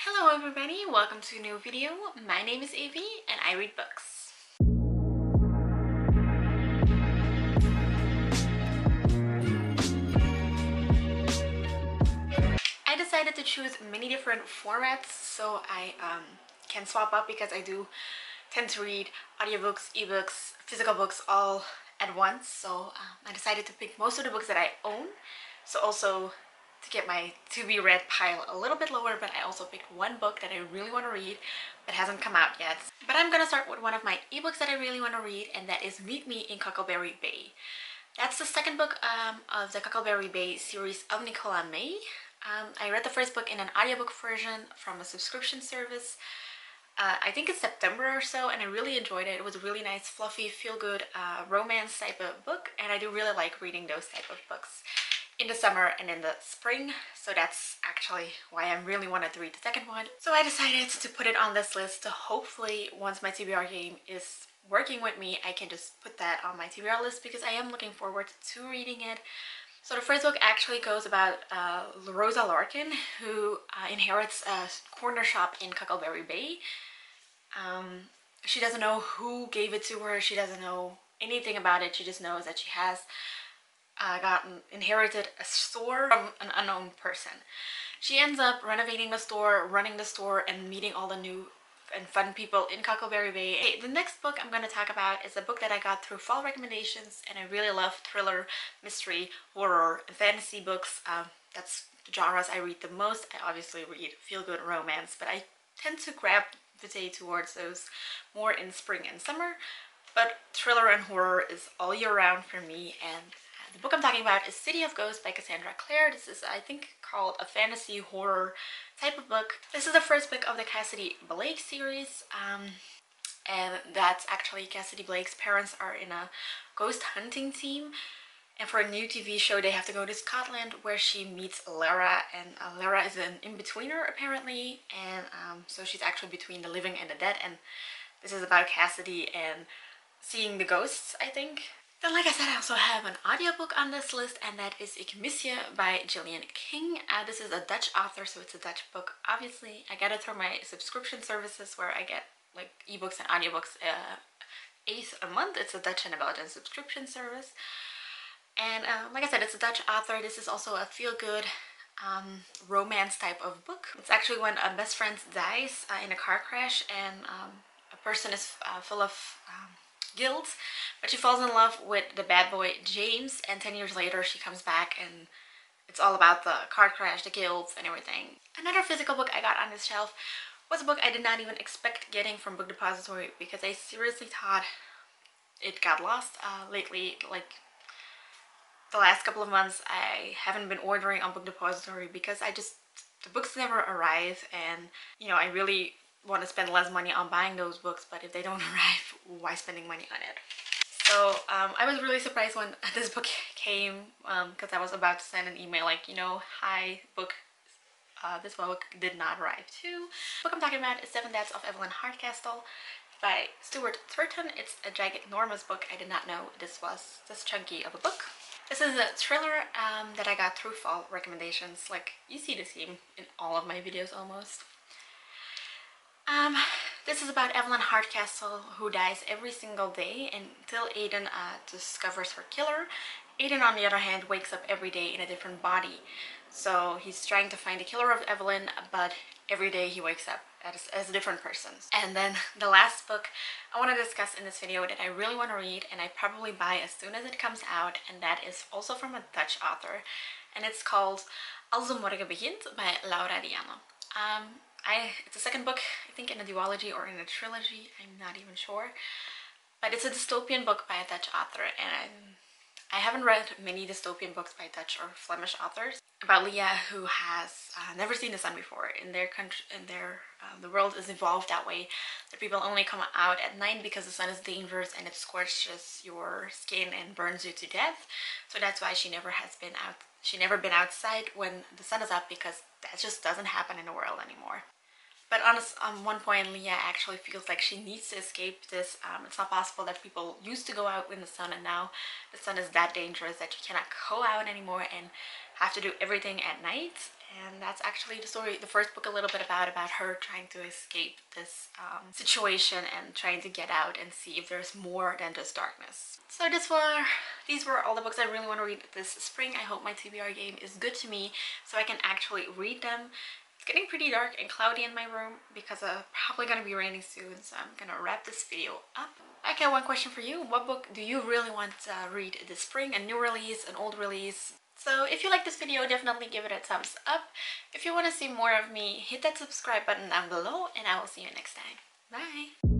Hello everybody, welcome to a new video. My name is Evi and I read books. I decided to choose many different formats so I can swap up because I do tend to read audiobooks, ebooks, physical books all at once. So I decided to pick most of the books that I own. So also to get my to-be-read pile a little bit lower, but I also picked one book that I really want to read that hasn't come out yet. But I'm gonna start with one of my ebooks that I really want to read, and that is Meet Me in Cockleberry Bay. That's the second book of the Cockleberry Bay series of Nicola May. I read the first book in an audiobook version from a subscription service. I think it's September or so, and I really enjoyed it. It was a really nice, fluffy, feel-good romance type of book, and I do really like reading those type of books in the summer and in the spring, so that's actually why I really wanted to read the second one. So I decided to put it on this list to hopefully, once my TBR game is working with me, I can just put that on my TBR list because I am looking forward to reading it. So the first book actually goes about Rosa Larkin, who inherits a corner shop in Cockleberry Bay. She doesn't know who gave it to her, she doesn't know anything about it, she just knows that she has inherited a store from an unknown person. She ends up renovating the store, running the store, and meeting all the new and fun people in Cockleberry Bay. Hey, the next book I'm going to talk about is a book that I got through fall recommendations, and I really love thriller, mystery, horror, and fantasy books. That's the genres I read the most. I obviously read feel-good romance, but I tend to gravitate towards those more in spring and summer. But thriller and horror is all year round for me, and the book I'm talking about is City of Ghosts by Cassandra Clare. This is, I think, called a fantasy horror type of book. This is the first book of the Cassidy Blake series, and that's actually Cassidy Blake's parents are in a ghost hunting team, and for a new TV show they have to go to Scotland where she meets Lara, and Lara is an in-betweener apparently, and so she's actually between the living and the dead, and this is about Cassidy and seeing the ghosts, I think. Then, like I said, I also have an audiobook on this list, and that is Ik Mis Je by Gillian King. This is a Dutch author, so it's a Dutch book. Obviously, I get it through my subscription services where I get like ebooks and audiobooks eighth a month. It's a Dutch and a Belgian subscription service. And like I said, it's a Dutch author. This is also a feel-good romance type of book. It's actually when a best friend dies in a car crash, and a person is full of guilt, but she falls in love with the bad boy James, and 10 years later she comes back and it's all about the car crash, the guilt, and everything. Another physical book I got on this shelf was a book I did not even expect getting from Book Depository because I seriously thought it got lost lately. Like the last couple of months I haven't been ordering on Book Depository because the books never arrive, and you know, I really want to spend less money on buying those books, but if they don't arrive, why spending money on it? So I was really surprised when this book came because I was about to send an email like, you know, hi book, this book did not arrive too. The book I'm talking about is Seven Deaths of Evelyn Hardcastle by Stuart Turton. It's a ginormous book. I did not know this was this chunky of a book. This is a thriller that I got through fall recommendations. Like, you see the theme in all of my videos almost. This is about Evelyn Hardcastle, who dies every single day until Aiden discovers her killer. Aiden, on the other hand, wakes up every day in a different body. So he's trying to find the killer of Evelyn, but every day he wakes up as a different person. And then the last book I want to discuss in this video that I really want to read, and I probably buy as soon as it comes out, and that is also from a Dutch author. And it's called Als de Morgen Begint by Laura Diana. It's a second book, I think in a duology or in a trilogy, I'm not even sure. But it's a dystopian book by a Dutch author, and I haven't read many dystopian books by Dutch or Flemish authors. About Leah, who has never seen the sun before. In their country, the world is evolved that way, that people only come out at night because the sun is dangerous and it scorches your skin and burns you to death. So that's why she never been outside when the sun is up, because that just doesn't happen in the world anymore. But on one point, Leah actually feels like she needs to escape this. It's not possible that people used to go out in the sun, and now the sun is that dangerous that you cannot go out anymore, and have to do everything at night. And that's actually the story, the first book, a little bit about her trying to escape this situation and trying to get out and see if there's more than just darkness. So these were all the books I really want to read this spring. I hope my TBR game is good to me so I can actually read them. It's getting pretty dark and cloudy in my room because probably gonna be raining soon, so I'm gonna wrap this video up. Okay, one question for you. What book do you really want to read this spring? A new release, an old release? So if you like this video, definitely give it a thumbs up. If you want to see more of me, hit that subscribe button down below, and I will see you next time. Bye!